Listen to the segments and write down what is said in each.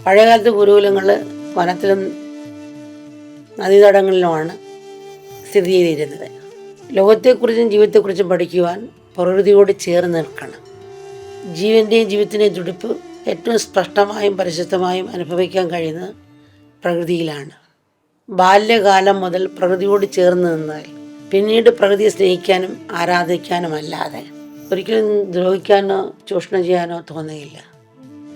പഴയകാലത്ത് ഗുരുകുലങ്ങൾ വനത്തിലും നദീതടങ്ങളിലുമാണ് സ്ഥിതി ചെയ്തിരുന്നത്. ലോകത്തെക്കുറിച്ചും ജീവിതത്തെക്കുറിച്ചും പഠിക്കുവാൻ പ്രകൃതിയോട് ചേർന്ന് നിൽക്കണം. ജീവൻ്റെയും ജീവിതത്തിൻ്റെയും തുടിപ്പ് ഏറ്റവും സ്പഷ്ടമായും പരിശുദ്ധമായും അനുഭവിക്കാൻ കഴിയുന്നത് പ്രകൃതിയിലാണ്. ബാല്യകാലം മുതൽ പ്രകൃതിയോട് ചേർന്ന് നിന്നാൽ പിന്നീട് പ്രകൃതിയെ സ്നേഹിക്കാനും ആരാധിക്കാനുമല്ലാതെ ഒരിക്കലും ദ്രോഹിക്കാനോ ചൂഷണം ചെയ്യാനോ തോന്നുകയില്ല.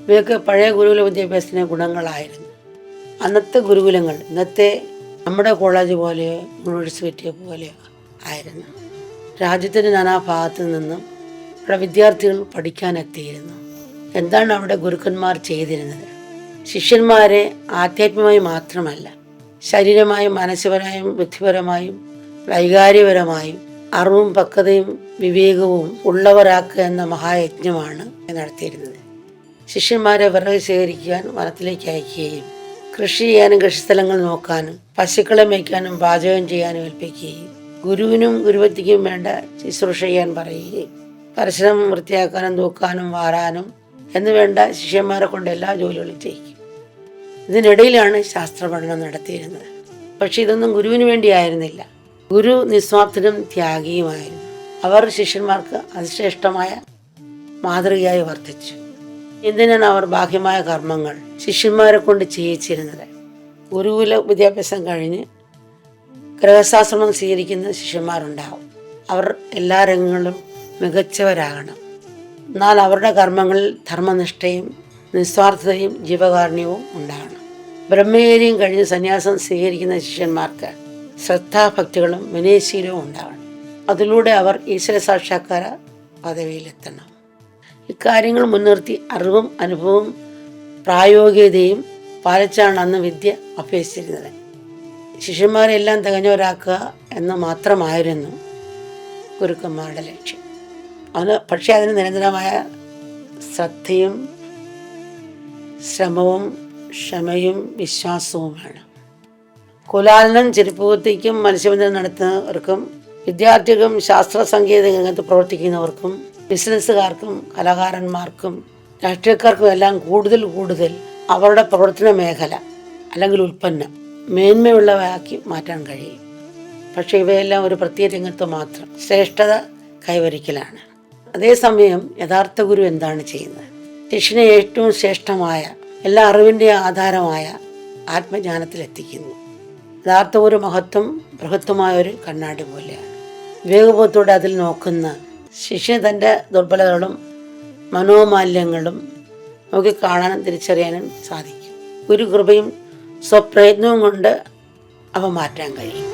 ഇവയൊക്കെ പഴയ ഗുരുകുല വിദ്യാഭ്യാസത്തിൻ്റെ ഗുണങ്ങളായിരുന്നു. അന്നത്തെ ഗുരുകുലങ്ങൾ ഇന്നത്തെ നമ്മുടെ കോളേജ് പോലെയോ യൂണിവേഴ്സിറ്റി പോലെയോ ആയിരുന്നു. രാജ്യത്തിൻ്റെ നാനാഭാഗത്തു നിന്നും അവിടെ വിദ്യാർത്ഥികൾ പഠിക്കാനെത്തിയിരുന്നു. എന്താണ് അവിടെ ഗുരുക്കന്മാർ ചെയ്തിരുന്നത്? ശിഷ്യന്മാരെ ആധ്യാത്മികമായി മാത്രമല്ല, ശരീരമായും മാനസികപരമായും ബുദ്ധിപരമായും വൈകാരികപരമായും അറിവും പക്വതയും വിവേകവും ഉള്ളവരാക്കുക എന്ന മഹായജ്ഞമാണ് നടത്തിയിരുന്നത്. ശിഷ്യന്മാരെ വിറക് ശേഖരിക്കുവാൻ വനത്തിലേക്ക് അയക്കുകയും കൃഷി ചെയ്യാനും കൃഷിസ്ഥലങ്ങൾ നോക്കാനും പശുക്കളെ മേയ്ക്കാനും പാചകം ചെയ്യാനും ഏൽപ്പിക്കുകയും ഗുരുവിനും ഗുരുവത്തിക്കും വേണ്ട ശുശ്രൂഷ ചെയ്യാൻ പറയുകയും പരിസരം വൃത്തിയാക്കാനും തൂക്കാനും വാരാനും എന്ന് വേണ്ട ശിഷ്യന്മാരെ കൊണ്ട് എല്ലാ ജോലികളും ചെയ്യിക്കും. ഇതിനിടയിലാണ് ശാസ്ത്രപഠനം നടത്തിയിരുന്നത്. പക്ഷെ ഇതൊന്നും ഗുരുവിന് വേണ്ടിയായിരുന്നില്ല. ഗുരു നിസ്വാർത്ഥനും ത്യാഗിയുമായിരുന്നു. അവർ ശിഷ്യന്മാർക്ക് അതിശ്രേഷ്ഠമായ മാതൃകയായി വർത്തിച്ചു. എന്തിനാണ് അവർ ബാഹ്യമായ കർമ്മങ്ങൾ ശിഷ്യന്മാരെ കൊണ്ട് ചെയ്യിച്ചിരുന്നത്? ഗുരുകുല വിദ്യാഭ്യാസം കഴിഞ്ഞ് ഗൃഹസ്ഥാശ്രമം സ്വീകരിക്കുന്ന ശിഷ്യന്മാരുണ്ടാവും. അവർ എല്ലാ രംഗങ്ങളിലും മികച്ചവരാകണം. എന്നാൽ അവരുടെ കർമ്മങ്ങളിൽ ധർമ്മനിഷ്ഠയും നിസ്വാർത്ഥതയും ജീവകാരുണ്യവും ഉണ്ടാകണം. ബ്രഹ്മചര്യം കഴിഞ്ഞ് സന്യാസം സ്വീകരിക്കുന്ന ശിഷ്യന്മാർക്ക് ശ്രദ്ധാഭക്തികളും വിനയശീലവും ഉണ്ടാകണം. അതിലൂടെ അവർ ഈശ്വര സാക്ഷാത്കാര പദവിയിലെത്തണം. ഇക്കാര്യങ്ങൾ മുൻനിർത്തി അറിവും അനുഭവവും പ്രായോഗികതയും പാലിച്ചാണ് അന്ന് വിദ്യ അഭ്യസിച്ചിരുന്നത്. ശിഷ്യന്മാരെല്ലാം തികഞ്ഞവരാക്കുക എന്ന് മാത്രമായിരുന്നു ഗുരുക്കന്മാരുടെ ലക്ഷ്യം. പക്ഷേ അതിന് നിരന്തരമായ ശ്രദ്ധയും ശ്രമവും ക്ഷമയും വിശ്വാസവും വേണം. കുലാലനം ചെരുപ്പുകുത്തിക്കും മത്സ്യബന്ധനം നടത്തുന്നവർക്കും വിദ്യാർത്ഥികൾക്കും ശാസ്ത്ര സാങ്കേതിക രംഗത്ത് പ്രവർത്തിക്കുന്നവർക്കും ബിസിനസ്സുകാർക്കും കലാകാരന്മാർക്കും രാഷ്ട്രീയക്കാർക്കും എല്ലാം കൂടുതൽ അവരുടെ പ്രവർത്തന മേഖല അല്ലെങ്കിൽ ഉൽപ്പന്നം മേന്മയുള്ളവയാക്കി മാറ്റാൻ കഴിയും. പക്ഷേ ഇവയെല്ലാം ഒരു പ്രത്യേക രംഗത്ത് മാത്രം ശ്രേഷ്ഠത കൈവരിക്കലാണ്. അതേസമയം യഥാർത്ഥ ഗുരു എന്താണ് ചെയ്യുന്നത്? ശിഷ്യനെ ഏറ്റവും ശ്രേഷ്ഠമായ എല്ലാ അറിവിൻ്റെയും ആധാരമായ ആത്മജ്ഞാനത്തിലെത്തിക്കുന്നു. യഥാർത്ഥ ഒരു മഹത്വം ബൃഹത്വമായ ഒരു കണ്ണാടി പോലെയാണ്. വിവേകബോധത്തോടെ അതിൽ നോക്കുന്ന ശിഷ്യന് തൻ്റെ ദുർബലതകളും മനോമാലിന്യങ്ങളും നമുക്ക് കാണാനും തിരിച്ചറിയാനും സാധിക്കും. ഒരു കൃപയും സ്വപ്രയത്നവും കൊണ്ട് അവ മാറ്റാൻ കഴിയും.